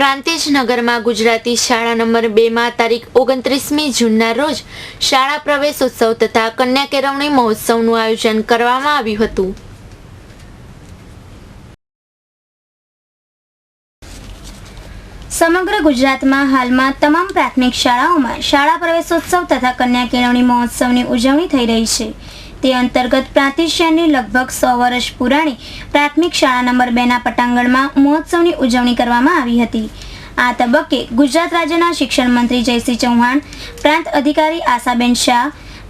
પ્રાંતિજ નગરમાં ગુજરાતી શાળા નંબર 2માં તારીખ 29મી જૂનના રોજ શાળા પ્રવેશોત્સવ તથા કન્યા કેળવણી મહોત્સવનું આયોજન કરવામાં આવ્યું હતું। સમગ્ર ગુજરાતમાં હાલમાં તમામ પ્રાથમિક શાળાઓમાં શાળા પ્રવેશોત્સવ તથા કન્યા કેળવણી મહોત્સવની ઉજવણી થઈ રહી છે। તે અંતર્ગત પ્રાંતિજ શહેરની લગભગ 100 વર્ષ પુરાણી પ્રાથમિક શાળા નંબર 2ના પટાંગણમાં મહોત્સવની ઉજવણી કરવામાં આવી હતી। આ તબક્કે ગુજરાત રાજ્યના શિક્ષણ મંત્રી જયસિંહ ચૌહાણ, પ્રાંત અધિકારી આશાબેન શાહ,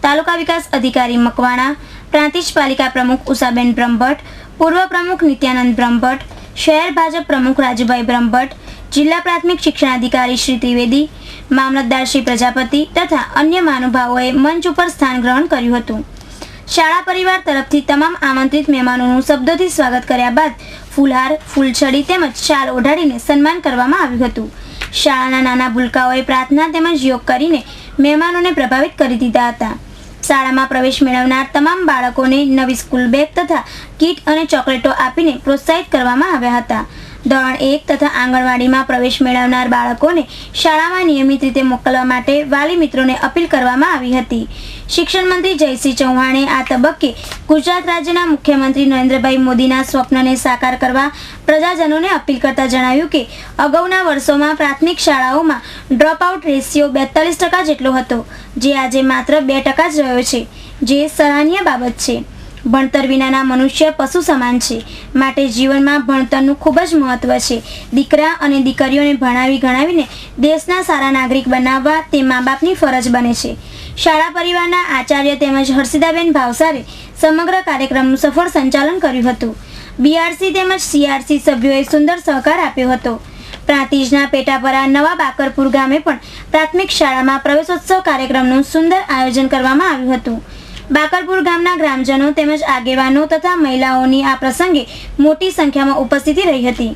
તાલુકા વિકાસ અધિકારી મકવાણા, પ્રાંતિજ પાલિકા પ્રમુખ ઉષાબેન બ્રહ્મભટ્ટ, પૂર્વ પ્રમુખ નિત્યાનંદ બ્રહ્મભટ્ટ, શહેર ભાજપ પ્રમુખ રાજુભાઈ બ્રહ્મભટ્ટ, જિલ્લા પ્રાથમિક શિક્ષણાધિકારી શ્રી ત્રિવેદી, મામલતદાર શ્રી પ્રજાપતિ તથા અન્ય મહાનુભાવોએ મંચ ઉપર સ્થાન ગ્રહણ કર્યું હતું। શાળા પરિવાર તરફથી તમામ આમંત્રિત મહેમાનોનું શબ્દોથી સ્વાગત કર્યા બાદ ફૂલહાર, ફૂલછડી તેમજ શાલ ઓઢાડીને સન્માન કરવામાં આવ્યું હતું। શાળાના નાના ભૂલકાઓએ પ્રાર્થના તેમજ યોગ કરીને મહેમાનોને પ્રભાવિત કરી દીધા હતા। શાળામાં પ્રવેશ મેળવનાર તમામ બાળકોને નવી સ્કૂલ બેગ તથા કીટ અને ચોકલેટો આપીને પ્રોત્સાહિત કરવામાં આવ્યા હતા। ધોરણ 1 તથા આંગણવાડીમાં પ્રવેશ મેળવનાર બાળકોને શાળામાં નિયમિત રીતે મોકલવા માટે વાલી મિત્રોને અપીલ કરવામાં આવી હતી। શિક્ષણ મંત્રી જયસિંહ ચૌહાણે આ તબક્કે ગુજરાત રાજ્યના મુખ્યમંત્રી નરેન્દ્રભાઈ મોદીના સ્વપ્નને સાકાર કરવા પ્રજાજનોને અપીલ કરતા જણાવ્યું કે અગાઉના વર્ષોમાં પ્રાથમિક શાળાઓમાં ડ્રોપઆઉટ રેશિયો 42% જેટલો હતો, જે આજે માત્ર 2% જ રહ્યો છે, જે સરાહનીય બાબત છે। ભણતર વિનાના મનુષ્ય પશુ સમાન છે, માટે જીવનમાં ભણતરનું ખૂબ જ મહત્વ છે। દીકરા અને દીકરીઓને ભણાવી ગણાવીને દેશના સારા નાગરિક બનાવવા તે મા બાપની ફરજ બને છે। શાળા પરિવારના આચાર્ય તેમજ હર્ષિદાબેન ભાવસારે સમગ્ર કાર્યક્રમનું સફળ સંચાલન કર્યું હતું। બીઆરસી તેમજ સીઆરસી સભ્યોએ સુંદર સહકાર આપ્યો હતો। પ્રાંતિજના પેટાપરા નવા બાકરપુર ગામે પણ પ્રાથમિક શાળામાં પ્રવેશોત્સવ કાર્યક્રમનું સુંદર આયોજન કરવામાં આવ્યું હતું। બાકરપુર ગામના ગ્રામજનો તેમજ આગેવાનો તથા મહિલાઓની આ પ્રસંગે મોટી સંખ્યામાં ઉપસ્થિતિ રહી હતી।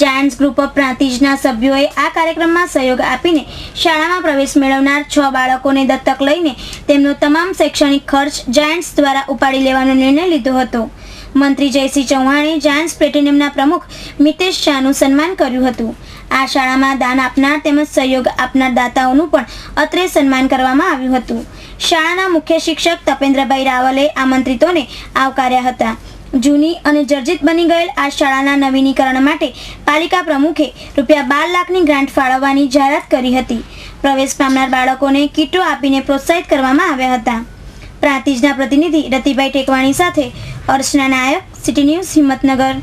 જાયન્ટ્સ ગ્રુપ ઓફ પ્રાંતિજના સભ્યોએ આ કાર્યક્રમમાં સહયોગ આપીને શાળામાં પ્રવેશ મેળવનાર 6 બાળકોને દત્તક લઈને તેમનો તમામ શૈક્ષણિક ખર્ચ જાયન્ટ્સ દ્વારા ઉપાડી લેવાનો નિર્ણય લીધો હતો। મંત્રી જયસિંહ ચૌહાણે જાયન્ટ્સ પ્લેટિનિયમના પ્રમુખ મિતેશ શાહનું સન્માન કર્યું હતું। આ શાળામાં દાન આપનાર તેમજ સહયોગ આપનાર દાતાઓનું પણ અત્રે સન્માન કરવામાં આવ્યું હતું। શાળાના મુખ્ય શિક્ષક તપેન્દ્રભાઈ રાવલે આમંત્રિતોને આવકાર્યા હતા। જૂની અને જર્જરિત બની ગયેલ આ શાળાના નવીનીકરણ માટે પાલિકા પ્રમુખે ₹12 લાખની ગ્રાન્ટ ફાળવવાની જાહેરાત કરી હતી। પ્રવેશ પામનાર બાળકોને કીટો આપીને પ્રોત્સાહિત કરવામાં આવ્યા હતા। પ્રાંતિજના પ્રતિનિધિ રતિભાઈ ટેકવાણી સાથે અર્ચના નાયક, સિટી ન્યૂઝ, હિંમતનગર।